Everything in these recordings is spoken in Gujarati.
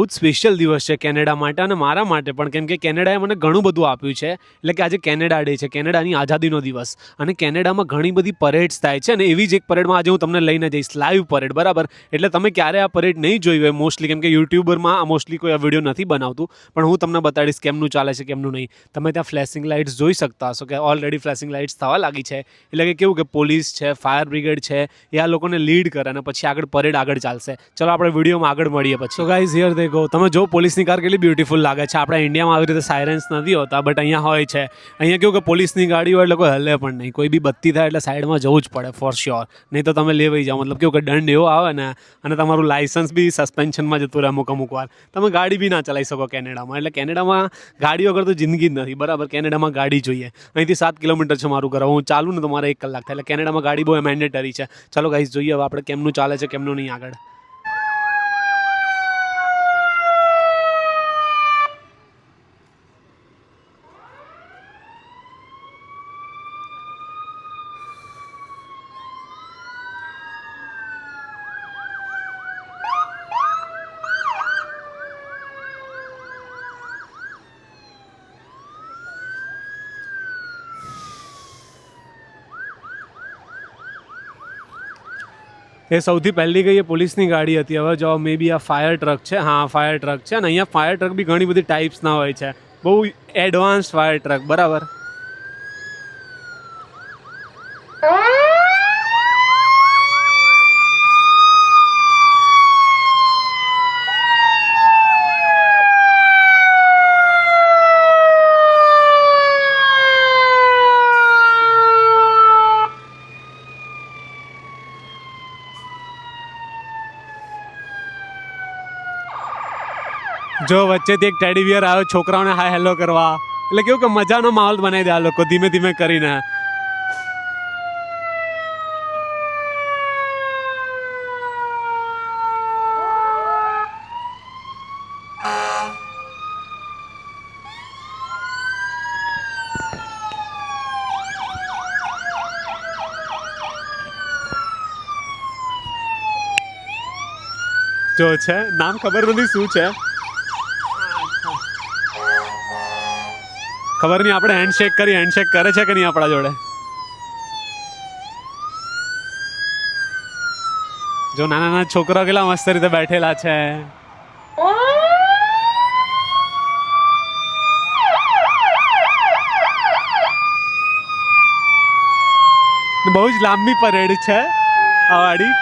બહુ જ સ્પેશિયલ દિવસ છે કેનેડા માટે અને મારા માટે પણ, કેમ કે કેનેડાએ મને ઘણું બધું આપ્યું છે. એટલે કે આજે કેનેડા ડે છે, કેનેડાની આઝાદીનો દિવસ, અને કેનેડામાં ઘણી બધી પરેડ્સ થાય છે. અને એવી જ એક પરેડમાં આજે હું તમને લઈને જઈશ, લાઈવ પરેડ, બરાબર. એટલે તમે ક્યારે આ પરેડ નહીં જોઈ હોય મોસ્ટલી, કેમ કે યુટ્યુબરમાં મોસ્ટલી કોઈ આ વિડીયો નથી બનાવતું, પણ હું તમને બતાડીશ કેમનું ચાલે છે કેમનું નહીં. તમે ત્યાં ફ્લેશિંગ લાઇટ્સ જોઈ શકતા હશો કે ઓલરેડી ફ્લેશિંગ લાઇટ્સ થવા લાગી છે. એટલે કે કેવું કે પોલીસ છે, ફાયર બ્રિગેડ છે, એ આ લોકોને લીડ કરે અને પછી આગળ પરેડ આગળ ચાલશે. ચલો આપણે વિડીયોમાં આગળ મળીએ પછી. So guys here they go. તમે જો પોલીસની કાર કેટલી બ્યુટીફુલ લાગે છે. આપણા ઇન્ડિયામાં આવી રીતે સાયરન્સ નથી હોતા, બટ અહીંયા હોય છે. અહીંયા કેવું કે પોલીસની ગાડી હોય એટલે કોઈ હલે પણ નહીં, કોઈ બી બત્તી થાય એટલે સાઈડમાં જવું જ પડે ફોર શ્યોર, નહીં તો તમે લેવાઈ જાઓ. મતલબ કેવું કે દંડ એવો આવે ને, અને તમારું લાઇસન્સ બી સસ્પેન્શનમાં જતું રહે અમુક વાર. તમે ગાડી બી ના ચલાવી શકો કેનેડામાં. એટલે કેનેડામાં ગાડી વગર તો જિંદગી જ નથી, બરાબર. કેનેડામાં ગાડી જોઈએ. અહીંથી 7 કિલોમીટર છે મારું ઘર, હું ચાલું ને તો મારે 1 કલાક થાય. એટલે કેનેડામાં ગાડી બહુ મેન્ડેટરી છે. ચાલો ગાઈઝ જોઈએ હવે આપણે કેમનું ચાલે છે કેમનું નહીં આગળ. એ સૌથી પહેલી ગઈ એ પોલીસની ગાડી હતી. હવે જો મે બી આ ફાયર ટ્રક છે. હા, ફાયર ટ્રક છે. અને અહીંયા ફાયર ટ્રક બી ઘણી બધી ટાઈપ્સના હોય છે. બહુ એડવાન્સ ફાયર ટ્રક, બરાબર. જો વચ્ચેથી એક ટેડી બિયર આવ્યો છોકરાઓને હાય હેલો કરવા. એટલે કેવું કે મજાનો માહોલ બનાવી દે આ લોકો ધીમે ધીમે કરીને. જો છે નામ ખબર નથી શું છે, ખબર નહીં. આપણે હેન્ડશેક કરી, હેન્ડશેક કરે છે કે નહીં આપણા જોડે. જો નાના નાના છોકરાઓ કેટલા મસ્ત રીતે બેઠેલા છે. બહુ જ લાંબી પરેડ છે આ વાળી.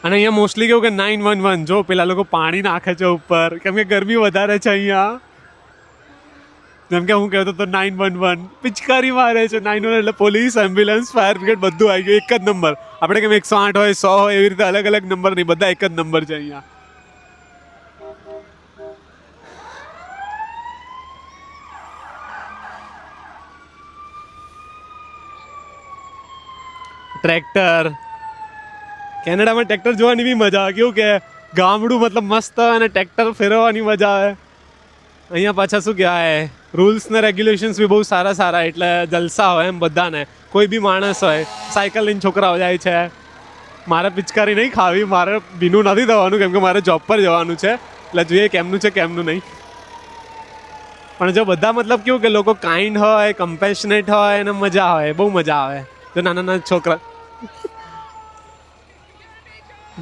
અને અહીંયા મોસ્ટલી કેવું કે 911, જો પેલા લોકો પાણી નાખે છે ઉપર, કેમ કે ગરમી વધારે છે અહીંયા. જેમ કે હું કહેતો તો 911 પિચકારી મારે છે. 911 એટલે પોલીસ, એમ્બ્યુલન્સ, ફાયર બ્રિગેડ બધું આવી ગયું, એક જ નંબર. આપણે કેમ 108 હોય, 100 હોય, એવી રીતે અલગ અલગ નંબર નહીં, બધા એક જ નંબર છે અહીંયા. ટ્રેક્ટર, કેનેડામાં ટ્રેક્ટર જોવાની બી મજા આવે. કેવું કે ગામડું મતલબ મસ્ત અને ટ્રેક્ટર ફેરવવાની મજા આવે. અહીંયા પાછા શું કહેવાય, રૂલ્સ ને રેગ્યુલેશન્સ બી બહુ સારા સારા, એટલે જલસા હોય એમ બધાને. કોઈ બી માણસ હોય, સાયકલ લઈને છોકરાઓ જાય છે. મારે પિચકારી નહીં ખાવી, મારે ભીનું નથી થવાનું, કેમ કે મારે જોબ પર જવાનું છે. એટલે જોઈએ કેમનું છે કેમનું નહીં. પણ જો બધા મતલબ કેવું કે લોકો કાઇન્ડ હોય, કમ્પેશનેટ હોય અને મજા આવે, બહુ મજા આવે. જો નાના નાના છોકરા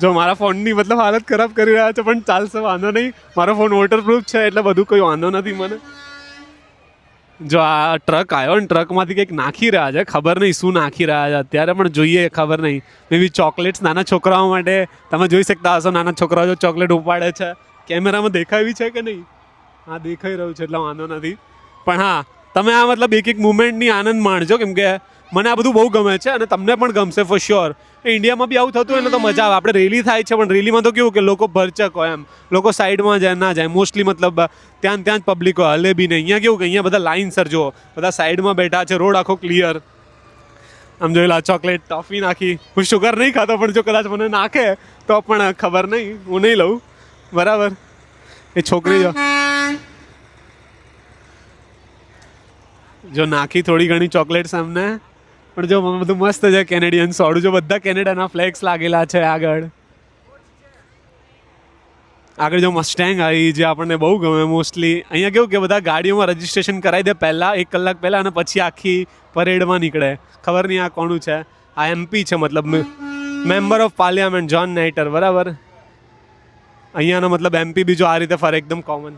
જો મારા ફોનની મતલબ હાલત ખરાબ કરી રહ્યા છે, પણ ચાલશે, વાંધો નહીં. મારો ફોન વોટરપ્રૂફ છે એટલે બધું કોઈ વાંધો નથી મને. જો આ ટ્રક આવ્યો ને, ટ્રકમાંથી કંઈક નાખી રહ્યા છે, ખબર નહીં શું નાખી રહ્યા છે અત્યારે, પણ જોઈએ, ખબર નહીં. મે બી ચોકલેટ્સ નાના છોકરાઓ માટે. તમે જોઈ શકતા હશો નાના છોકરાઓ જો ચોકલેટ ઉપાડે છે. કેમેરામાં દેખાવી છે કે નહીં? હા, દેખાઈ રહ્યું છે એટલે વાંધો નથી. પણ હા, તમે આ મતલબ એક એક મુમેન્ટની આનંદ માણજો, કેમ કે મને આ બધું બહુ ગમે છે અને તમને પણ ગમશે ફોર શ્યોર. ઇન્ડિયામાં બી આવું થતું હોય ને તો મજા આવે. આપણે રેલી થાય છે, પણ રેલીમાં તો કેવું કે લોકો ભરચક હોય એમ, લોકો સાઈડમાં જાય ના જાય મોસ્ટલી, મતલબ ત્યાં જ પબ્લિક હોય, હલે બી નહીં. અહીંયા કેવું કે અહીંયા બધા લાઇનસર જો બધા સાઈડમાં બેઠા છે, રોડ આખો ક્લિયર. આમ જોઈ લા, ચોકલેટ, ટોફી નાખી. હું શુગર નહીં ખાતો, પણ જો કદાચ મને નાખે તો પણ ખબર નહીં, હું નહીં લઉં, બરાબર. એ છોકરી જો નાખી થોડી ઘણી ચોકલેટ સામને, પણ જો બધું મસ્ત છે કેનેડિયન સોડું. જો બધા કેનેડાના ફ્લેક્સ લાગેલા છે આગળ. આગળ જો મસ્ટેંગ આવી જે આપણને બહુ ગમે મોસ્ટલી. અહીંયા કેવું કે બધા ગાડીઓમાં રજીસ્ટ્રેશન કરાવી દે પહેલાં 1 કલાક પહેલાં, અને પછી આખી પરેડમાં નીકળે. ખબર નહીં આ કોનું છે. આ MP છે, મતલબ member of parliament John nighter, બરાબર. અહીંયાનો મતલબ MP બીજો આ રીતે ફરે એકદમ કોમન.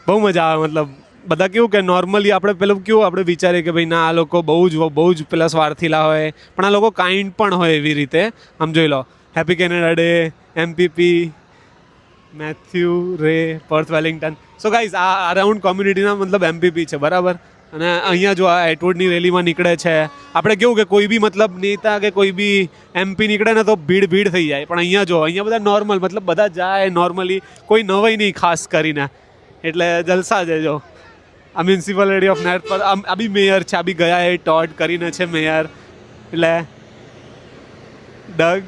બહુ મજા આવે. મતલબ બધા કેવું કે નોર્મલી આપણે પેલું કેવું આપણે વિચારીએ કે ભાઈ ના આ લોકો બહુ જ પેલા સ્વાર્થીલા હોય, પણ આ લોકો કાઇન્ડ પણ હોય એવી રીતે. આમ જોઈ લો, happy Canada day, MPP Matthew Rae Perth Wellington. So guys આ અરાઉન્ડ કોમ્યુનિટીના મતલબ MPP છે, બરાબર. અને અહીંયા જો આ એટવુડની રેલીમાં નીકળે છે. આપણે કેવું કે કોઈ બી મતલબ નેતા કે કોઈ બી MP નીકળે ને તો ભીડ થઈ જાય, પણ અહીંયા જો અહીંયા બધા નોર્મલ, મતલબ બધા જાય નોર્મલી, કોઈ નવાઈ નહીં ખાસ કરીને, એટલે જલસા છે. જો આ મ્યુનિસિપાલિટી ઓફ નેટ પર આ બી મેયર છે, આ બી ગયા એ ટોડ કરીને છે મેયર, એટલે ડગ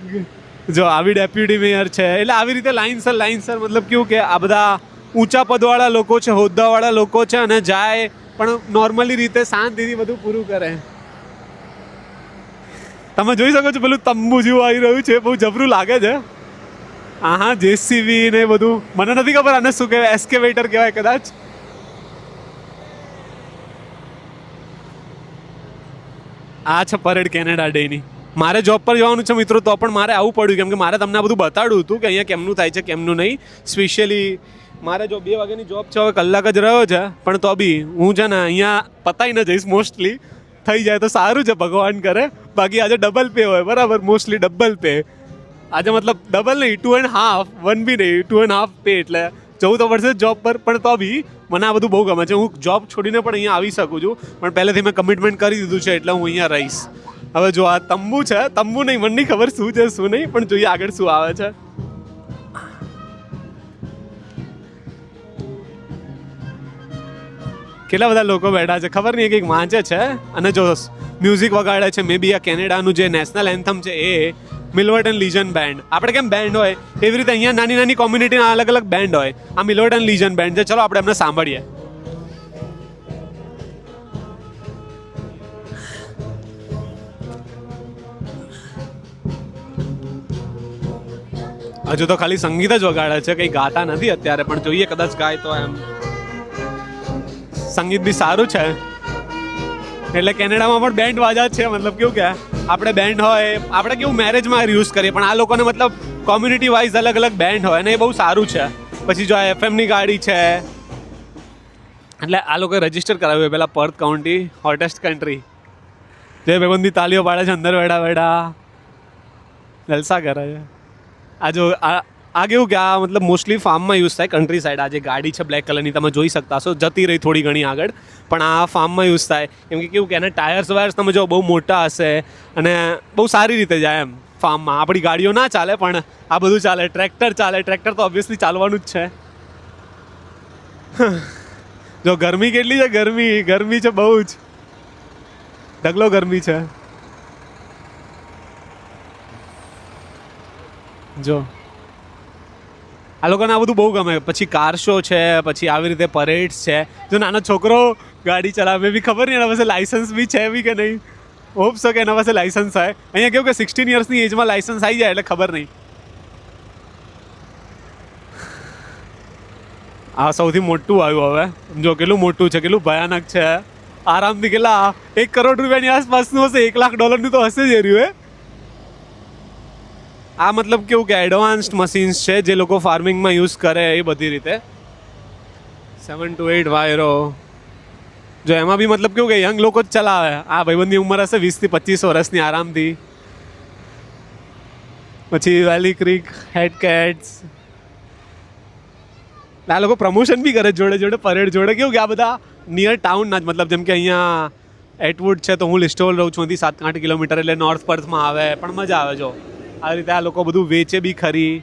જો આવી ડેપ્યુટી મેયર છે. એટલે આવી રીતે લાઇનસર મતલબ કેવું કે આ બધા ઊંચા પદવાળા લોકો છે, હોદ્દાવાળા લોકો છે, અને જાય પણ નોર્મલી રીતે શાંતિથી બધું પૂરું કરે. તમે જોઈ શકો છો પેલું તંબુ જેવું આવી રહ્યું છે, બહુ જબરું લાગે છે. હા JCB ને બધું, મને નથી ખબર આને શું કહેવાય, એસ્કેવેટર કહેવાય કદાચ. આ છે પરેડ કેનેડા ડેની. મારે જોબ પર જવાનું છે મિત્રો, તો પણ મારે આવવું પડ્યું, કેમ કે મારે તમને આ બધું બતાડ્યું હતું કે અહીંયા કેમનું થાય છે કેમનું નહીં. સ્પેશિયલી મારે જો 2 વાગ્યાની જોબ છે, હવે કલાક જ રહ્યો છે, પણ તો બી હું છે ને અહીંયા પતાવીને જઈશ. મોસ્ટલી થઈ જાય તો સારું છે, ભગવાન કરે. બાકી આજે ડબલ પે હોય, બરાબર. મોસ્ટલી ડબલ પે આજે, મતલબ ડબલ નહીં, 2.5, 1 બી નહીં, 2.5 પે. એટલે જવું તો પડશે જોબ પર, પણ તો બી મને આ બધું બહુ ગમે છે. હું જોબ છોડીને પણ અહીંયા આવી શકું છું, પણ પહેલેથી મેં કમિટમેન્ટ કરી દીધું છે, એટલે હું અહીંયા રહીશ. હવે જો આ તંબુ છે, તંબુ નહીં, મને નહીં ખબર શું છે શું નહીં, પણ જોઈએ આગળ શું આવે છે. કેટલા બધા લોકો બેઠા છે, ખબર નહીં, કંઈક વાંચે છે અને જો મ્યુઝિક વગાડે છે. મે બી આ કેનેડાનું જે નેશનલ એન્થમ છે એ મિલવર્ટન લીજન બેન્ડ. આપણે કેમ બેન્ડ હોય એવી રીતે અહીંયા નાની કોમ્યુનિટીના અલગ બેન્ડ હોય. આ મિલવર્ટન લીજન બેન્ડ છે. ચલો આપણે એમને સાંભળીએ. હજુ તો ખાલી સંગીત જ વગાડે છે, કંઈ ગાતા નથી અત્યારે, પણ જોઈએ કદાચ ગાય તો. એમ સંગીત બી સારું છે. એટલે કેનેડામાં પણ બેન્ડ વાજા છે. મતલબ કેવું કે આપણે બેન્ડ હોય, આપણે કેવું મેરેજમાં યુઝ કરીએ, પણ આ લોકોને મતલબ કોમ્યુનિટી વાઇઝ અલગ બેન્ડ હોય, અને એ બહુ સારું છે. પછી જો આ FMની ગાડી છે, એટલે આ લોકોએ રજીસ્ટર કરાવ્યું હોય પહેલાં પર્થ કાઉન્ટી હોટેસ્ટ કન્ટ્રી. જે ભાઈબંધી તાલીઓ પાડે છે અંદર બેઠા જલસા કરે છે. આ જો આ કેવું કે આ મતલબ મોસ્ટલી ફાર્મમાં યુઝ થાય, કન્ટ્રી સાઈડ. આ જે ગાડી છે બ્લેક કલરની તમે જોઈ શકતા હશો, જતી રહી થોડી ઘણી આગળ, પણ આ ફાર્મમાં યુઝ થાય. કેમ કે કેવું કે એના ટાયર્સ તમે જો બહુ મોટા હશે અને બહુ સારી રીતે જાય એમ ફાર્મમાં. આપણી ગાડીઓ ના ચાલે, પણ આ બધું ચાલે. ટ્રેક્ટર ચાલે, ટ્રેક્ટર તો ઓબ્વિયસલી ચાલવાનું જ છે. જો ગરમી કેટલી છે, ગરમી છે બહુ જ, ઢગલો ગરમી છે. જો આ લોકોને આ બધું બહુ ગમે. પછી કાર શો છે, પછી આવી રીતે પરેડ્સ છે. જો નાનો છોકરો ગાડી ચલાવે, બી ખબર નહીં એના પાસે લાઇસન્સ બી છે બી કે નહીં. હોપ છો કે એના પાસે લાઇસન્સ હોય. અહીંયા કેવું કે 16 યર્સની એજમાં લાઇસન્સ આવી જાય એટલે ખબર નહીં. આ સૌથી મોટું આવ્યું હવે. જો કેટલું મોટું છે, કેટલું ભયાનક છે. આરામથી કેટલા 1 કરોડ રૂપિયાની આસપાસનું હશે, $1 લાખ તો હશે જ એ રહ્યું. આ મતલબ કેવું કે એડવાન્સ્ડ મશીન્સ છે જે લોકો ફાર્મિંગમાં યુઝ કરે એ બધી રીતે. 7 to 8 વાયરો. જો એમાં બી મતલબ કેવું કે યંગ લોકો જ ચલાવે. આ ભાઈબંધની ઉંમર હશે 20 થી 25 વર્ષની આરામથી. પછી વેલી ક્રીક હેડ કેટ્સ. આ લોકો પ્રમોશન બી કરે જોડે પરેડ જોડે. કેવું કે આ બધા નિયર ટાઉનના જ, મતલબ જેમ કે અહીંયા એટવુડ છે તો હું લિસ્ટોલ રહું છું, અહીંથી 7-8 કિલોમીટર, એટલે નોર્થ પર્થમાં આવે, પણ મજા આવે. જો આ રીતે આ લોકો બધું વેચે બી ખરી.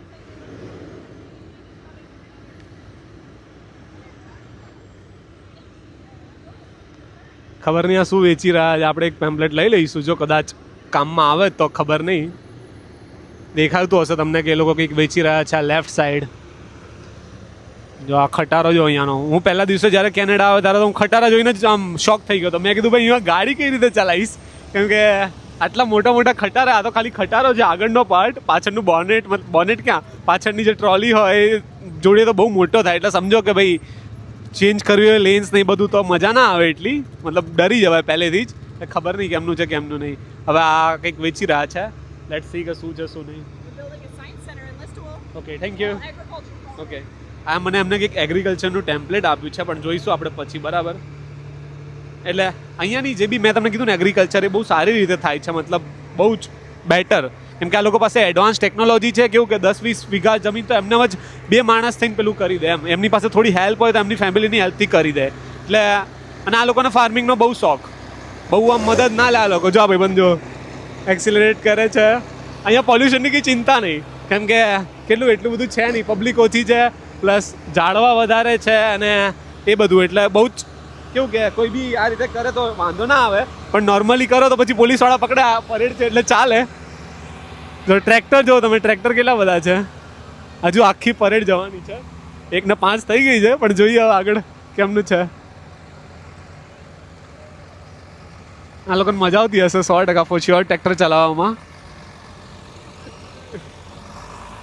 ખબર નહીં આ શું વેચી રહ્યા છે. આપણે એક પેમ્પલેટ લઈ લઈશું, જો કદાચ કામમાં આવે તો. ખબર નહીં, દેખાતું હશે તમને કે એ લોકો કંઈક વેચી રહ્યા છે. આ લેફ્ટ સાઈડ જો આ ખટારો જો અહીંયાનો, હું પહેલા દિવસે જ્યારે કેનેડા આવ્યો ત્યારે તો હું ખટારા જોઈને જ આમ શોક થઈ ગયો હતો. મેં કીધું ભાઈ અહીંયા ગાડી કઈ રીતે ચલાવીશ, કેમ કે આટલા મોટા મોટા ખટારા. આ તો ખાલી ખટારો છે, આગળનો પાર્ટ, પાછળનું બોનેટ ક્યાં, પાછળની જે ટ્રોલી હોય એ જોડે તો બહુ મોટો થાય. એટલે સમજો કે ભાઈ ચેન્જ કરવી હોય લેન્સ નહીં બધું તો મજા ના આવે એટલી, મતલબ ડરી જવાય પહેલેથી જ. ખબર નહીં કેમનું છે કેમનું નહીં. હવે આ કંઈક વેચી રહ્યા છે, લેટ્સ સી કે શું છે શું નહીં. Okay, thank you. ઓકે, આ મને એમને કંઈક એગ્રીકલ્ચરનું ટેમ્પલેટ આપ્યું છે, પણ જોઈશું આપણે પછી, બરાબર. એટલે અહીંયાની જે બી મેં તમને કીધું ને એગ્રીકલ્ચર એ બહુ સારી રીતે થાય છે, મતલબ બહુ જ બેટર. કેમ કે આ લોકો પાસે એડવાન્સ ટેકનોલોજી છે. કેવું કે 10-20 વીઘા જમીન તો એમને જ 2 માણસ થઈને પેલું કરી દે એમ. એમની પાસે થોડી હેલ્પ હોય તો એમની ફેમિલીની હેલ્પથી કરી દે. એટલે અને આ લોકોને ફાર્મિંગનો બહુ શોખ, બહુ આમ મદદ ના લે આ લોકો. જો ભાઈ બંધો એક્સિલરેટ કરે છે. અહીંયા પોલ્યુશનની કંઈ ચિંતા નહીં, કેમ કે એટલું બધું છે નહીં, પબ્લિક ઓછી છે, પ્લસ ઝાડવા વધારે છે અને એ બધું. એટલે બહુ જ કેવું કે કોઈ બી આ રીતે કરે તો વાંધો ના આવે, પણ નોર્મલી કરો તો પછી પોલીસવાળા પકડે. આ પરેડ છે એટલે ચાલે. જો ટ્રેક્ટર જો તમે, ટ્રેક્ટર કેટલા બધા છે. હજુ આખી પરેડ જવાની છે. 1:05 થઈ ગઈ છે, પણ જોઈએ હવે આગળ કેમનું છે. આ લોકોને મજા આવતી હશે 100% ફોર શ્યોર ટ્રેક્ટર ચલાવવામાં.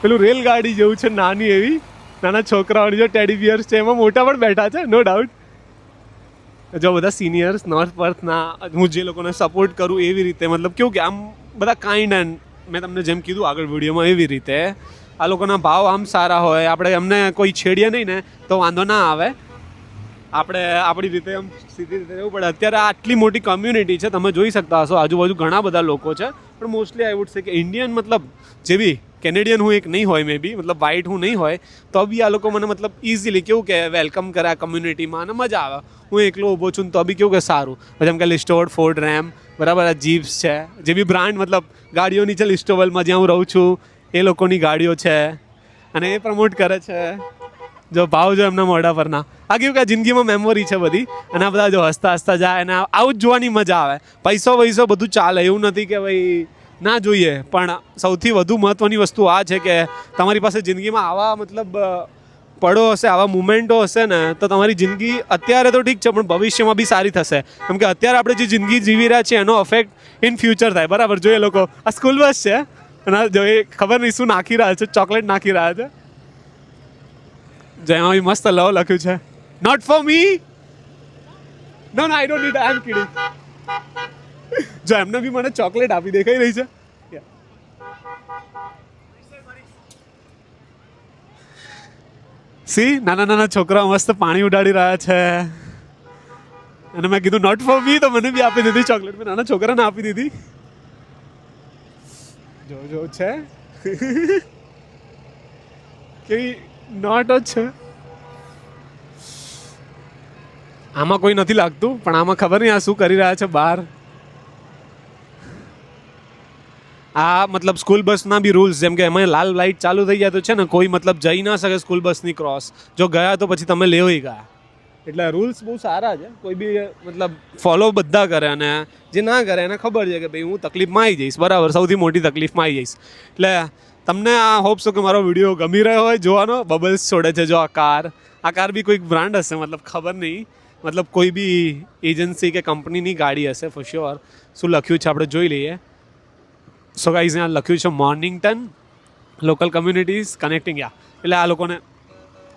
પેલું રેલગાડી જેવું છે નાની એવી, નાના છોકરાઓની જો ટેડી બિયર્સ છે, એમાં મોટા પણ બેઠા છે, નો ડાઉટ. જો બધા સિનિયર્સ નોર્થ પર્થના, હું જે લોકોને સપોર્ટ કરું એવી રીતે, મતલબ કેવું કે આમ બધા કાઇન્ડ એન્ડ મેં તમને જેમ કીધું આગળ વિડીયોમાં એવી રીતે આ લોકોના ભાવ આમ સારા હોય. આપણે એમને કોઈ છેડીએ નહીં ને તો વાંધો ના આવે. આપણે આપણી રીતે આમ સીધી રીતે રહેવું પડે. અત્યારે આટલી મોટી કમ્યુનિટી છે, તમે જોઈ શકતા હશો આજુબાજુ ઘણા બધા લોકો છે, પણ મોસ્ટલી આઈ વુડ સે કે ઇન્ડિયન, મતલબ જે બી કેનેડિયન હું એક નહીં હોય, મે બી મતલબ વ્હાઇટ હું નહીં હોય તો બી આ લોકો મને મતલબ ઇઝીલી કેવું કે વેલકમ કરે આ કમ્યુનિટીમાં અને મજા આવે. હું એકલો ઊભો છું તો બી કેવું કે સારું. જેમ કે લિસ્ટોવલ, ફોર્ડ રેમ, બરાબર, આ જીપ્સ છે, જે બી બ્રાન્ડ મતલબ ગાડીઓની છે લિસ્ટોવલમાં જ્યાં હું રહું છું એ લોકોની ગાડીઓ છે અને એ પ્રમોટ કરે છે. જો ભાવ જો એમના મોઢા પરના, આ કેવું કે જિંદગીમાં મેમોરી છે બધી, અને આ બધા જો હસતા હસતા જાય અને આવું જ જોવાની મજા આવે. પૈસો વૈસો બધું ચાલે, એવું નથી કે ભાઈ ના જોઈએ, પણ સૌથી વધુ મહત્ત્વની વસ્તુ આ છે કે તમારી પાસે જિંદગીમાં આવા મતલબ પળો હશે, આવા મુમેન્ટો હશે ને તો તમારી જિંદગી અત્યારે તો ઠીક છે પણ ભવિષ્યમાં બી સારી થશે. કેમ કે અત્યારે આપણે જે જિંદગી જીવી રહ્યા છીએ એનો અફેક્ટ ઇન ફ્યુચર થાય, બરાબર. જોઈએ લોકો આ સ્કૂલ બસ છે અને જો એ ખબર નહીં શું નાખી રહ્યા છે, ચોકલેટ નાખી રહ્યા છે. જેમાં બી મસ્ત લવ લખ્યું છે, not for me, no no I don't need, I am kidding. જો એમને બી મને ચોકલેટ આપી દેખાઈ રહી છે. સી નાના નાના છોકરાઓ મસ્ત પાણી ઉડાડી રહ્યા છે અને મેં કીધું નોટ ફોર મી તો મને બી આપી દીધી ચોકલેટ. મેં નાના છોકરાને આપી દીધી. જો જો છે કેવી નોટ જ છે. આમાં કોઈ નથી લાગતું, પણ આમાં ખબર નહીં આ શું કરી રહ્યા છે બહાર. આ મતલબ સ્કૂલ બસના બી રૂલ્સ, જેમ કે એમાં લાલ લાઇટ ચાલુ થઈ જાય તો છે ને કોઈ મતલબ જઈ ના શકે સ્કૂલ બસની ક્રોસ. જો ગયા તો પછી તમે લેવાઈ ગયા. એટલે રૂલ્સ બહુ સારા છે, કોઈ બી મતલબ ફોલો બધા કરે અને જે ના કરે એને ખબર છે કે ભાઈ હું તકલીફમાં આવી જઈશ, બરાબર, સૌથી મોટી તકલીફમાં આવી જઈશ. એટલે તમને આ હોપ્સ કે મારો વિડીયો ગમી રહ્યો હોય જોવાનો. બબલ્સ છોડે છે જો આ કાર બી કોઈક બ્રાન્ડ હશે, મતલબ ખબર નહીં, મતલબ કોઈ બી એજન્સી કે કંપનીની ગાડી હશે ફોર શ્યોર. શું લખ્યું છે આપણે જોઈ લઈએ. સો ગાઈઝ અહીંયા લખ્યું છે મોર્નિંગટન લોકલ કમ્યુનિટીઝ કનેક્ટિંગ. યા એટલે આ લોકોને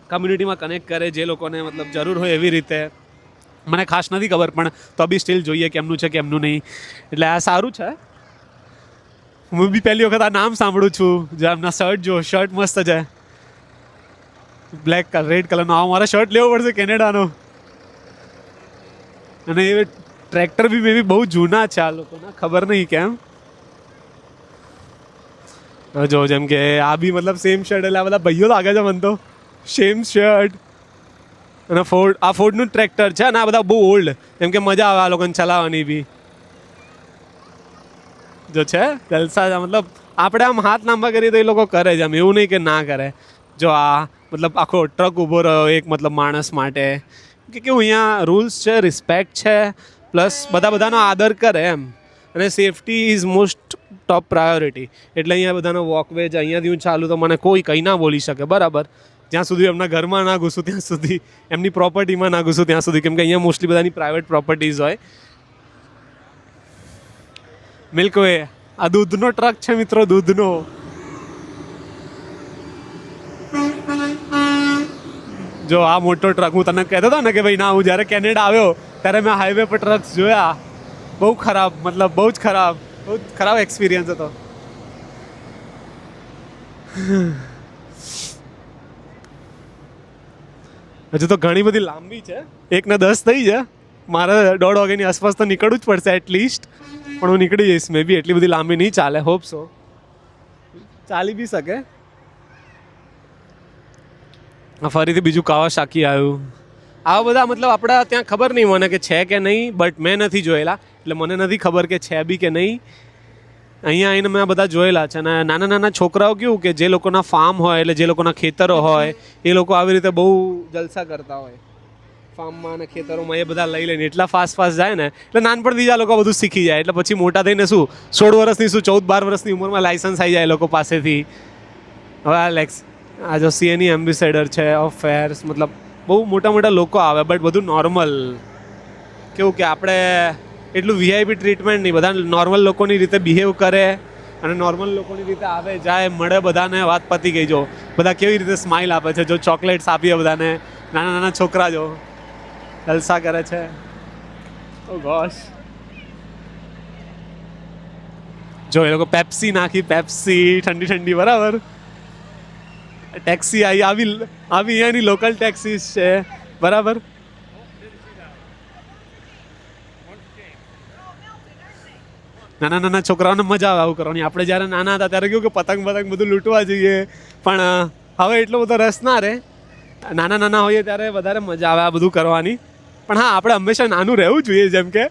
કમ્યુનિટીમાં કનેક્ટ કરે, જે લોકોને મતલબ જરૂર હોય એવી રીતે. મને ખાસ નથી ખબર પણ તો બી સ્ટીલ જોઈએ કેમનું છે કેમનું નહીં. એટલે આ સારું છે. હું બી પહેલી વખત આ નામ સાંભળું છું. જે એમના શર્ટ જો, શર્ટ મસ્ત છે, બ્લેક રેડ કલરનો. આવો મારે શર્ટ લેવો પડશે કેનેડાનો. અને એ ટ્રેક્ટર બી મે બી બહુ જૂના છે આ લોકોના, ખબર નહીં કેમ. જો જેમ કે આ બી મતલબ સેમ શર્ટ, એટલે આ બધા ભાઈઓ લાગે છે મને તો. સેમ શર્ટ અને ફોર્ડનું ટ્રેક્ટર છે અને આ બધા બહુ ઓલ્ડ, કેમ કે મજા આવે આ લોકોને ચલાવવાની બી. જો છે જલસા છે, મતલબ આપણે આમ હાથ લાંબા કરીએ તો એ લોકો કરે છે, આમ એવું નહીં કે ના કરે. જો આ મતલબ આખો ટ્રક ઊભો રહ્યો એક મતલબ માણસ માટે, કે કેવું અહીંયા રૂલ્સ છે, રિસ્પેક્ટ છે, પ્લસ બધાનો આદર કરે એમ. અને safety is most top priority. એટલે અહીંયા બધાનો વોકવે છે, અહીંયાથી હું ચાલું તો મને કોઈ કંઈ ના બોલી શકે, બરાબર. જ્યાં સુધી એમના ઘરમાં ના ઘૂસું ત્યાં સુધી, એમની પ્રોપર્ટીમાં ના ઘૂસું ત્યાં સુધી, કેમ કે અહીંયા મોસ્ટલી બધાની પ્રાઇવેટ પ્રોપર્ટીઝ હોય. મિલ્કવે, આ દૂધનો ટ્રક છે મિત્રો, દૂધનો. જો આ મોટો ટ્રક, હું તને કહેતો હતો ને કે ભાઈ ના, હું જ્યારે કેનેડા આવ્યો ત્યારે મેં હાઈવે પર ટ્રક્સ જોયા. બહુ ખરાબ, મતલબ બહુ જ ખરાબ એક્સપિરિયન્સ હતો. હજુ તો ઘણી બધી લાંબી છે, 1:10 થઈ છે. મારે 1:30 વાગ્યાની આસપાસ તો નીકળવું જ પડશે એટલીસ્ટ, પણ હું નીકળી જઈશ મે બી. એટલી બધી લાંબી નહીં ચાલે, હોપ સો. ચાલી બી શકે. ફરીથી બીજું કાવાસાકી આવ્યું. આવા બધા મતલબ આપણા ત્યાં ખબર નહીં મને કે છે કે નહીં, બટ મેં નથી જોયેલા એટલે મને નથી ખબર કે છે બી કે નહીં. અહીંયા આવીને મેં બધા જોયેલા છે. અને નાના નાના છોકરાઓ કેવું કે જે લોકોના ફાર્મ હોય, એટલે જે લોકોના ખેતરો હોય, એ લોકો આવી રીતે બહુ જલસા કરતા હોય ફાર્મમાં અને ખેતરોમાં. એ બધા લઈ લઈને એટલા ફાસ્ટ જાય ને, એટલે નાનપણથી જ આ લોકો બધું શીખી જાય. એટલે પછી મોટા થઈને શું 16 વર્ષની, શું 14-12 વર્ષની ઉંમરમાં લાયસન્સ આવી જાય એ લોકો પાસેથી. હવે આ જો સીએની એમ્બેસેડર છે ઓફ ફેર્સ, મતલબ બહુ મોટા લોકો આવે, બટ બધું નોર્મલ. કેવું કે આપણે એટલું વીઆઈપી ટ્રીટમેન્ટ નહીં, બધા નોર્મલ લોકોની રીતે બિહેવ કરે અને નોર્મલ લોકોની રીતે આવે જાય, મળે બધાને, વાત પતી ગઈ. જો બધા કેવી રીતે સ્માઇલ આપે છે, જો ચોકલેટ્સ આપીએ બધાને. નાના નાના છોકરા જો જલસા કરે છે. ઓ ગોશ, જો એ લોકો પેપ્સી નાખી, પેપ્સી ઠંડી બરાબર. ટેક્સી આવી અહીંયાની લોકલ ટેક્સીસ છે બરાબર. નાના છોકરાઓને મજા આવે આવું કરવાની. આપણે જ્યારે નાના હતા ત્યારે કેવું કે પતંગ બધું લૂંટવા જઈએ, પણ હવે એટલો બધો રસ ના રહે. નાના હોઈએ ત્યારે વધારે મજા આવે આ બધું કરવાની. પણ હા, આપણે હંમેશા નાનું રહેવું જોઈએ. જેમ કે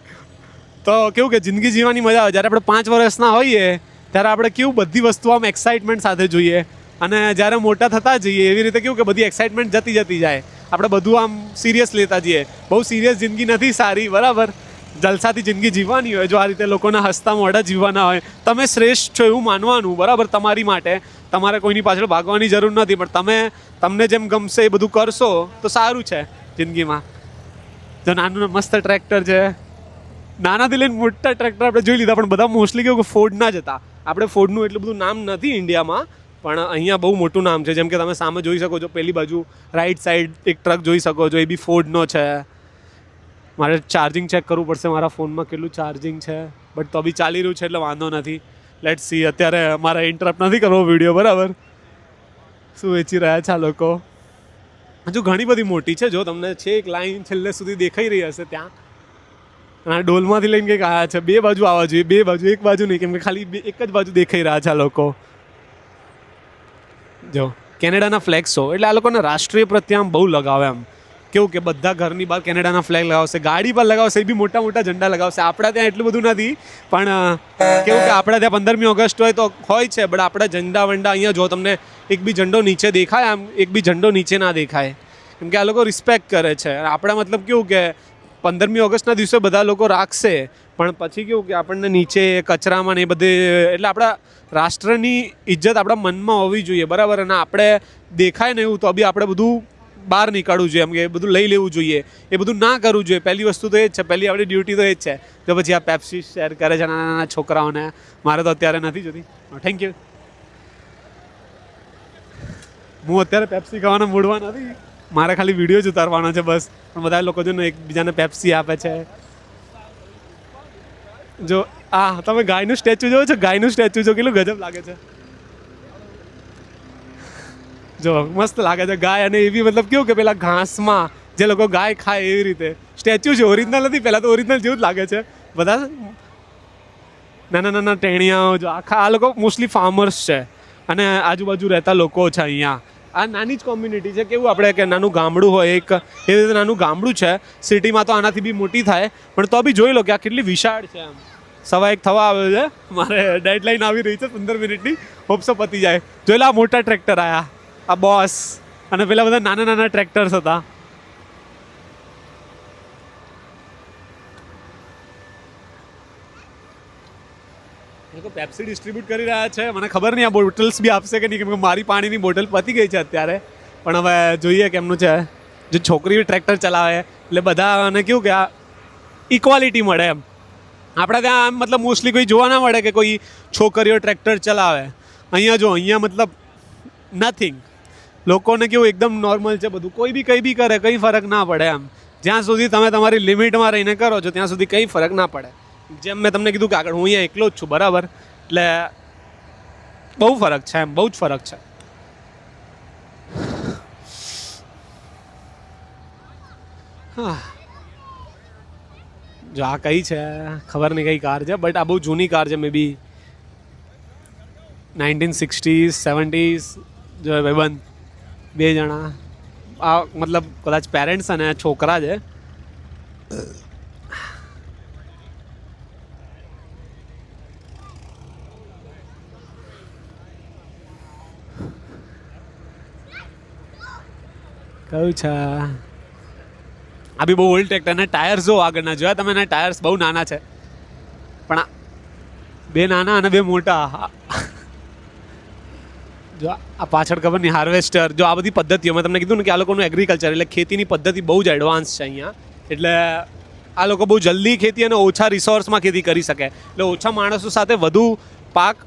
તો કેવું કે જિંદગી જીવવાની મજા આવે. જ્યારે આપણે 5 વર્ષના હોઈએ ત્યારે આપણે કેવું બધી વસ્તુ આમ એક્સાઇટમેન્ટ સાથે જોઈએ, અને જ્યારે મોટા થતા જઈએ એવી રીતે કેવું કે બધી એક્સાઇટમેન્ટ જતી જાય. આપણે બધું આમ સિરિયસ લેતા જઈએ. બહુ સિરિયસ જિંદગી નથી સારી બરાબર. જલસાથી જિંદગી જીવવાની હોય. જો આ રીતે લોકોના હસતા મોઢા જીવવાના હોય. તમે શ્રેષ્ઠ છો એવું માનવાનું બરાબર તમારી માટે. તમારે કોઈની પાછળ ભાગવાની જરૂર નથી, પણ તમને જેમ ગમશે એ બધું કરશો તો સારું છે જિંદગીમાં. જો નાનું મસ્ત ટ્રેક્ટર છે, નાનાથી લઈને મોટા ટ્રેક્ટર આપણે જોઈ લીધા, પણ બધા મોસ્ટલી કેવું કે ફોર્ડના જ હતા. આપણે ફોર્ડનું એટલું બધું નામ નથી ઇન્ડિયામાં, પણ અહીંયા બહુ મોટું નામ છે. જેમ કે તમે સામે જોઈ શકો છો, પેલી બાજુ રાઈટ સાઈડ એક ટ્રક જોઈ શકો છો, એ બી ફોર્ડનો છે. મારે ચાર્જિંગ ચેક કરવું પડશે મારા ફોનમાં કેટલું ચાર્જિંગ છે, બટ તો બી ચાલી રહ્યું છે એટલે વાંધો નથી. Let's see. અત્યારે મારે ઇન્ટરપ્ટ નથી કરવો વિડીયો બરાબર. શું વેચી રહ્યા છે આ લોકો? હજુ ઘણી બધી મોટી છે. જો તમને છે એક લાઈન છેલ્લે સુધી દેખાઈ રહી હશે ત્યાં, અને ડોલમાંથી લઈને કંઈક આવ્યા છે. 2 બાજુ આવવા જોઈએ, 2 બાજુ, એક બાજુ નહીં, કેમ કે ખાલી એક જ બાજુ દેખાઈ રહ્યા છે આ લોકો. જો કેનેડાના ફ્લેગ્સ હો, એટલે આ લોકોને રાષ્ટ્રીય પ્રત્યે આમ બહુ લગાવે. આમ કેવું કે બધા ઘરની બહાર કેનેડાના ફ્લેગ લગાવશે, ગાડી પર લગાવશે, એ બી મોટા ઝંડા લગાવશે. આપણા ત્યાં એટલું બધું નથી, પણ કેવું કે આપણા ત્યાં 15મી ઓગસ્ટ હોય તો હોય છે, બટ આપણા ઝંડા અહીંયા જો તમને એક બી ઝંડો નીચે દેખાય, આમ એક બી ઝંડો નીચે ના દેખાય, કેમ કે આ લોકો રિસ્પેક્ટ કરે છે. આપણા મતલબ કેવું કે 15મી ઓગસ્ટના દિવસે બધા લોકો રાખશે, પણ પછી કેવું કે આપણને નીચે કચરામાં ને એ બધે, એટલે આપણા રાષ્ટ્રની ઇજ્જત આપણા મનમાં હોવી જોઈએ બરાબર. અને આપણે દેખાય ને એવું તો બી આપણે બધું બહાર નીકાળવું જોઈએ, એમ કે બધું લઈ લેવું જોઈએ. એ બધું ના કરવું જોઈએ. પહેલી વસ્તુ તો એ જ છે, પહેલી આપણી ડ્યુટી તો એ જ છે. તો પછી આ પેપ્સી શેર કરે છે નાના છોકરાઓને. મારે તો અત્યારે નથી જોતી. Thank you. હું અત્યારે પેપ્સી ખાવાના મૂડમાં નથી, મારે ખાલી વિડીયો જ ઉતારવાનો છે બસ. પણ બધા લોકો જો ને એકબીજાને પેપ્સી આપે છે. જો તમે ગાયનું સ્ટેચ્યુ જોવો છો? ગાયનું સ્ટેચ્યુ જો કેટલું ગજબ લાગે છે. જો મસ્ત લાગે છે ગાય. અને એ બી મતલબ કેવું કે પેલા ઘાસમાં જે લોકો ગાય ખાય એવી રીતે સ્ટેચ્યુ છે. ઓરિજિનલ નથી, પહેલાં તો ઓરિજિનલ જેવું જ લાગે છે. બધા નાના ટેણિયાઓ જો આખા આ લોકો મોસ્ટલી ફાર્મર્સ છે, અને આજુબાજુ રહેતા લોકો છે અહીંયા. આ નાની જ કોમ્યુનિટી છે. કેવું આપણે કે નાનું ગામડું હોય એક, એ રીતે નાનું ગામડું છે. સિટીમાં તો આનાથી બી મોટી થાય, પણ તો બી જોઈ લો કે આ કેટલી વિશાળ છે. આમ 1:15 થવા આવ્યો છે, મારે ડેડલાઇન આવી રહી છે 15 મિનિટની. હોપસો પતી જાય. જોઈ લો આ મોટા ટ્રેક્ટર આવ્યા, આ બોસ, અને પેલા બધા નાના ટ્રેક્ટર્સ હતા. એ લોકો પેપ્સી ડિસ્ટ્રીબ્યુટ કરી રહ્યા છે. મને ખબર નહીં આ બોટલ્સ બી આપશે કે નહીં, કેમ કે મારી પાણીની બોટલ પતી ગઈ છે અત્યારે. પણ હવે જોઈએ કેમનું છે. જો છોકરી ટ્રેક્ટર ચલાવે એટલે બધાને કેવું કે આ ઇક્વાલિટી મળે એમ. આપણે ત્યાં આમ મતલબ મોસ્ટલી કોઈ જોવા ના મળે કે કોઈ છોકરીઓ ટ્રેક્ટર ચલાવે. અહીંયા જો અહીંયા મતલબ નથિંગ. લોકોને કેવું એકદમ નોર્મલ છે બધું, કોઈ બી કંઈ બી કરે કંઈ ફરક ના પડે એમ. જ્યાં સુધી તમે તમારી લિમિટમાં રહીને કરો છો ત્યાં સુધી કંઈ ફરક ના પડે. જેમ મેં તમને કીધું કે આગળ હું અહીંયા એકલો જ છું બરાબર, એટલે બહુ ફરક છે એમ, બહુ જ ફરક છે. હા, જો આ કઈ છે ખબર નહીં કઈ કાર છે, બટ આ બહુ જૂની કાર છે, મે બી 1960s 70s. જો ભાઈબંધ બે જણા આ મતલબ કદાચ પેરેન્ટ્સ અને છોકરા છે. કયું છે આ બી બહુ ઓલ્ડ ટ્રેક્ટર. અને ટાયર્સ જો આગળના જોયા તમે, એના ટાયર્સ બહુ નાના છે, પણ બે નાના અને બે મોટા. જો આ પાછળ ખબર નહીં હાર્વેસ્ટર. જો આ બધી પદ્ધતિઓ મેં તમને કીધું ને કે આ લોકોનું એગ્રીકલ્ચર એટલે ખેતીની પદ્ધતિ બહુ જ એડવાન્સ છે અહીંયા. એટલે આ લોકો બહુ જલ્દી ખેતી અને ઓછા રિસોર્સમાં ખેતી કરી શકે, એટલે ઓછા માણસો સાથે વધુ પાક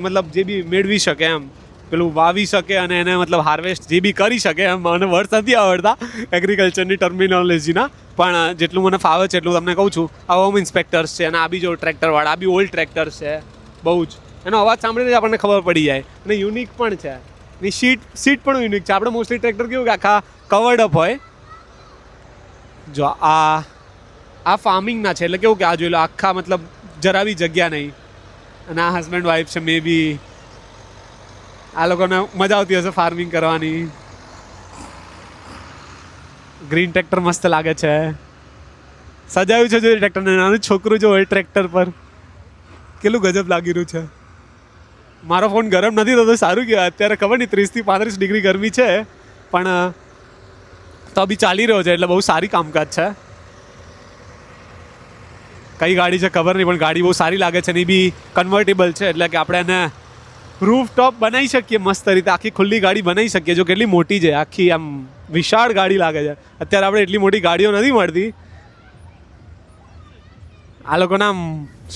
મતલબ જે બી મેળવી શકે એમ, પેલું વાવી શકે અને એને મતલબ હાર્વેસ્ટ જે બી કરી શકે એમ. મને વર્ડ નથી આવડતા એગ્રીકલ્ચરની ટર્મિનોલોજીના, પણ જેટલું મને ફાવે છે એટલું તમને કહું છું. આ હોમ ઇન્સ્પેક્ટર્સ છે અને આ બી જો ટ્રેક્ટરવાળા, આ બી ઓલ્ડ ટ્રેક્ટર છે બહુ જ. એનો અવાજ સાંભળીને જ આપણને ખબર પડી જાય. અને યુનિક પણ છે, એની સીટ પણ યુનિક છે. આપણે મોસ્ટલી ટ્રેક્ટર કેવું કે આખા કવર્ડ અપ હોય. જો આ ફાર્મિંગના છે, એટલે કેવું કે આ જોઈ લો આખા મતલબ જરા બી જગ્યા નહીં. અને આ હસબન્ડ વાઈફ છે, મે બી આ લોકોને મજા આવતી હશે ફાર્મિંગ કરવાની. ગ્રીન ટ્રેક્ટર મસ્ત લાગે છે, સજાવ્યું છે. જો ટ્રેક્ટરને નાનું છોકરું જો હોય ટ્રેક્ટર પર, કેટલું ગજબ લાગી રહ્યું છે. મારો ફોન ગરમ નથી થતો, સારું કહેવાય. અત્યારે ખબર નહીં 30 થી 35 ડિગ્રી ગરમી છે, પણ તો બી ચાલી રહ્યો છે, એટલે બહુ સારી કામકાજ છે. કઈ ગાડી છે ખબર નહીં, પણ ગાડી બહુ સારી લાગે છે. ને એ બી કન્વર્ટેબલ છે, એટલે કે આપણે એને રૂફ ટોપ બનાવી શકીએ મસ્ત રીતે. આખી ખુલ્લી ગાડી બનાવી શકીએ. જો કેટલી મોટી છે, આખી આમ વિશાળ ગાડી લાગે છે. અત્યારે આપણે એટલી મોટી ગાડીઓ નથી મળતી. આ લોકોના આમ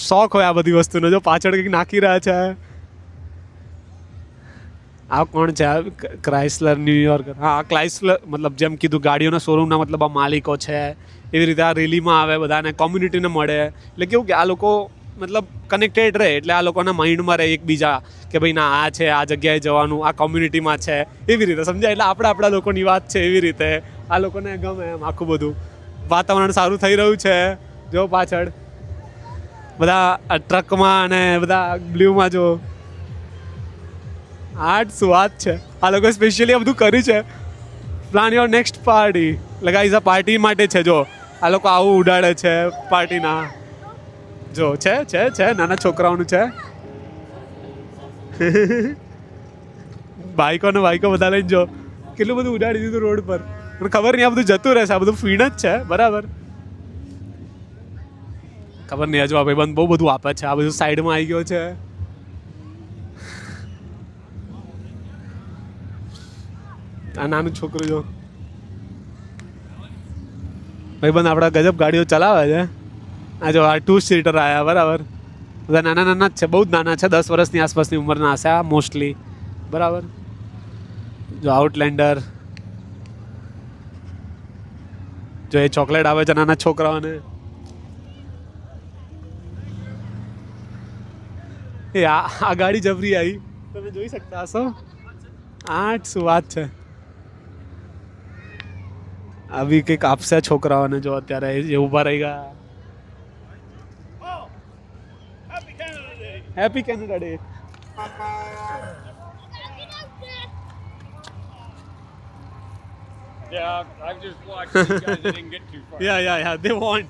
શોખ હોય આ બધી વસ્તુનો. જો પાછળ કંઈક નાખી રહ્યા છે. આ કોણ છે? ક્રાઇસલર ન્યુયોર્ક. હા, ક્રાઇસલર મતલબ જેમ કીધું ગાડીઓના શોરૂમના મતલબ આ માલિકો છે. એવી રીતે આ રેલીમાં આવે, બધાને કોમ્યુનિટીને મળે. એટલે કેવું કે આ લોકો મતલબ કનેક્ટેડ રહે, એટલે આ લોકોના માઇન્ડમાં રહે એકબીજા કે ભાઈ ના આ છે, આ જગ્યાએ જવાનું, આ કોમ્યુનિટીમાં છે, એવી રીતે સમજાય. એટલે આપણા લોકોની વાત છે એવી રીતે આ લોકોને ગમે એમ. આખું બધું વાતાવરણ સારું થઈ રહ્યું છે. જો પાછળ બધા ટ્રકમાં અને બધા બ્લ્યુમાં જો શું વાત છે. આ લોકો સ્પેશિયલી આ બધું કર્યું છે. Plan your next party. એટલે ગાઈઝ આ પાર્ટી માટે છે. જો આ લોકો આવું ઉડાડે છે પાર્ટીના. જો છે નાના છોકરાઓનું છે. બાઈકો બધા લઈને જો કેટલું બધું ઉડાડી દીધું રોડ પર. પણ ખબર નહીં આ બધું જતું રહેશે. આ બધું ફીણ જ છે બરાબર. ખબર નહીં હજુ આ ભાઈબંધ બહુ બધું આપે છે. આ બધું સાઈડમાં આવી ગયો છે. આ નાનું છોકરું જો ભાઈબંધ આપણા ગજબ ગાડીઓ ચલાવે છે. આ જો આ 2 સીટર આવ્યા બરાબર. બધા નાના જ છે, બહુ જ નાના છે. 10 વર્ષની આસપાસની ઉંમરના હશે આ મોસ્ટલી બરાબર. જો આઉટલેન્ડર. જો એ ચોકલેટ આવે છે નાના છોકરાઓને. એ આ ગાડી જબરી આવી, તમે જોઈ શકતા હશો. શું વાત છે. આવી કંઈક આપશે છોકરાઓને. જો અત્યારે એ ઊભા રહી ગયા. Happy Canada day. Yeah, I've just watched these guys that didn't get too far. Yeah, they want.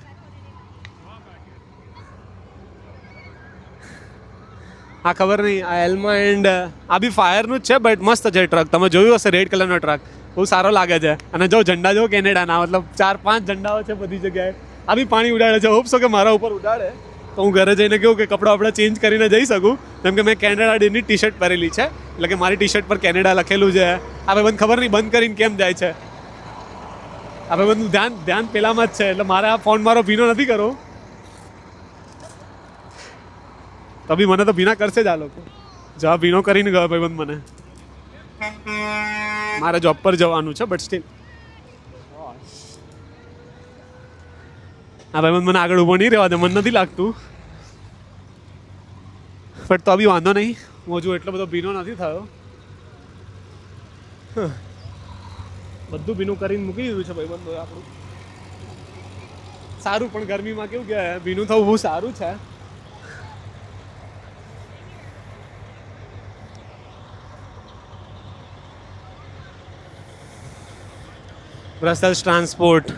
હા ખબર નહીં. આ એલ્મા એન્ડ આ બી ફાયરનું જ છે, બટ મસ્ત છે ટ્રક. તમે જોયું હશે રેડ કલરનો ટ્રક, બહુ સારો લાગે છે. અને જો ઝંડા જો કેનેડાના, મતલબ 4-5 ઝંડાઓ છે બધી જગ્યાએ. આ બી પાણી ઉડાડે છે. હોપ છો કે મારા ઉપર ઉડાડે તો હું ઘરે જઈને કેવું કે કપડાં આપણે ચેન્જ કરીને જઈ શકું. જેમ કે મેં કેનેડા ડેની ટી શર્ટ પહેરેલી છે, એટલે કે મારી ટી શર્ટ પર કેનેડા લખેલું છે. આ ભાઈ બંધ ખબર નહીં બંધ કરીને કેમ જાય છે. આ ભાઈ બધું ધ્યાન પેલામાં જ છે, એટલે મારે આ ફોન મારો ભીનો નથી કરવો. તો બી મને તો ભીના કરશે જ આ લોકો. જવા ભીનો કરીને ગયો ભાઈ બંધ મને. મારે જોબ પર જવાનું છે બટ સ્ટીલ હા ભાઈ મને આગળ ઊભો નહીં રહેવા દે, મને નથી લાગતું. બટ તો બી વાંધો નહીં, હું હજુ એટલો બધો ભીનો નથી થયો. બધું ભીનું કરીને મૂકી દીધું છે ભાઈ બંધો આપણું. સારું, પણ ગરમીમાં કેવું કે ભીનું થવું બહુ સારું છે. બ્રસેલ્સ ટ્રાન્સપોર્ટ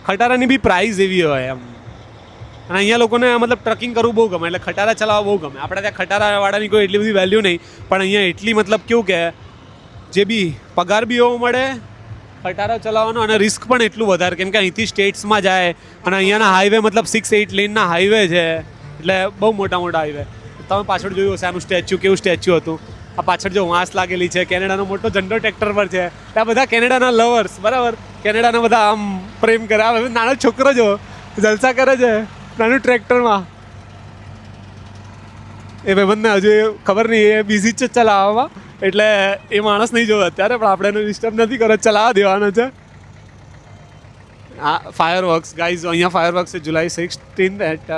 ખટારાની બી પ્રાઇસ એવી હોય એમ. અને અહીંયા લોકોને મતલબ ટ્રકિંગ કરવું બહુ ગમે, એટલે ખટારા ચલાવવા બહુ ગમે. આપણે ત્યાં ખટારાવાળાની કોઈ એટલી બધી વેલ્યુ નહીં, પણ અહીંયા એટલી મતલબ કેવું કે જે બી પગાર બી એવો મળે ખટારા ચલાવવાનો, અને રિસ્ક પણ એટલું વધારે, કેમ કે અહીંથી સ્ટેટ્સમાં જાય અને અહીંયાના હાઈવે મતલબ 6-8 લેનના હાઈવે છે, એટલે બહુ મોટા મોટા હાઈવે. તમે પાછળ જોયું હશે આનું સ્ટેચ્યુ, કેવું સ્ટેચ્યુ હતું. આ પાછળ જો વાંસ લાગેલી છે, કેનેડાનો મોટો ઝંડો ટ્રેક્ટર પર છે. આ બધા કેનેડાના લવર્સ, બરાબર, કેનેડાના બધા આમ પ્રેમ કરે. આ નાનો છોકરો જો જલસા કરે છે નાનું ટ્રેક્ટરમાં. એ ભાઈબંધને હજુ ખબર નહીં, એ બિઝી જ છે ચલાવવામાં, એટલે એ માણસ નહીં જોવે અત્યારે, પણ આપણે એનો ડિસ્ટર્બ નથી કરો, ચલાવવા દેવાનો છે. આ ફાયરવર્ક્સ ગાઈઝ, અહીંયા ફાયરવર્ક્સ છે July 16th at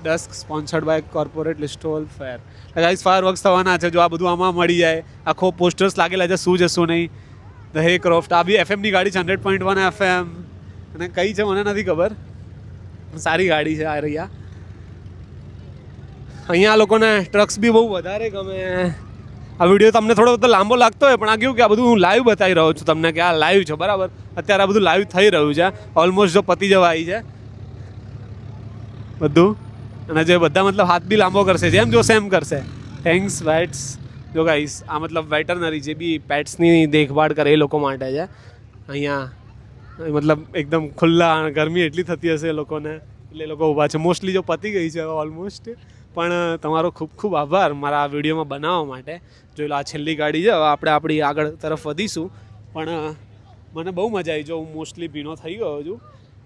dusk, sponsored by corporate Listowel fair. Guys fireworks થવાના છે. જો આ બધું આમાં મળી જાય, આખો પોસ્ટર્સ લાગેલા છે શું છે શું નહીં. ધ હે ક્રોફ્ટ, આ બી FM ની ગાડી છે, 100.1 FM. અને કઈ છે મને નથી ખબર, સારી ગાડી છે આ રહ્યા. અહીંયા લોકોને ટ્રક્સ બી બહુ વધારે ગમે. આ વિડીયો તમને થોડો બધો લાંબો લાગતો હોય, પણ આ કેવું કે આ બધું હું લાઈવ બતાવી રહ્યો છું તમને, કે આ લાઈવ છે, બરાબર. અત્યારે આ બધું લાઈવ થઈ રહ્યું છે, ઓલમોસ્ટ જો પતી જવા આવી છે બધું. અને જે બધા મતલબ હાથ બી લાંબો કરશે, જેમ જોશે એમ કરશે. Thanks weights. જો ગાઈસ આ મતલબ વેટરનરી જે બી પેટ્સની દેખભાળ કરે એ લોકો માટે છે. અહીંયા મતલબ એકદમ ખુલ્લા, ગરમી એટલી થતી હશે એ લોકોને, એટલે એ લોકો ઊભા છે. મોસ્ટલી જો પતી ગઈ છે ઓલમોસ્ટ, પણ તમારો ખૂબ ખૂબ આભાર મારા આ વિડીયોમાં બનાવવા માટે. જોઈ લો આ છેલ્લી ગાડી છે, હવે આપણે આપણી આગળ તરફ વધીશું. પણ મને બહુ મજા આવી, જો હું મોસ્ટલી ભીનો થઈ ગયો છું.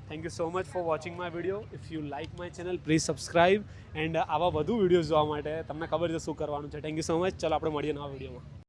Thank you so much for watching my video. If you like my channel please subscribe, and આવા વધુ વિડીયોઝ જોવા માટે તમને ખબર છે શું કરવાનું છે. Thank you so much. ચાલો આપણે મળીએ નવા વિડીયોમાં.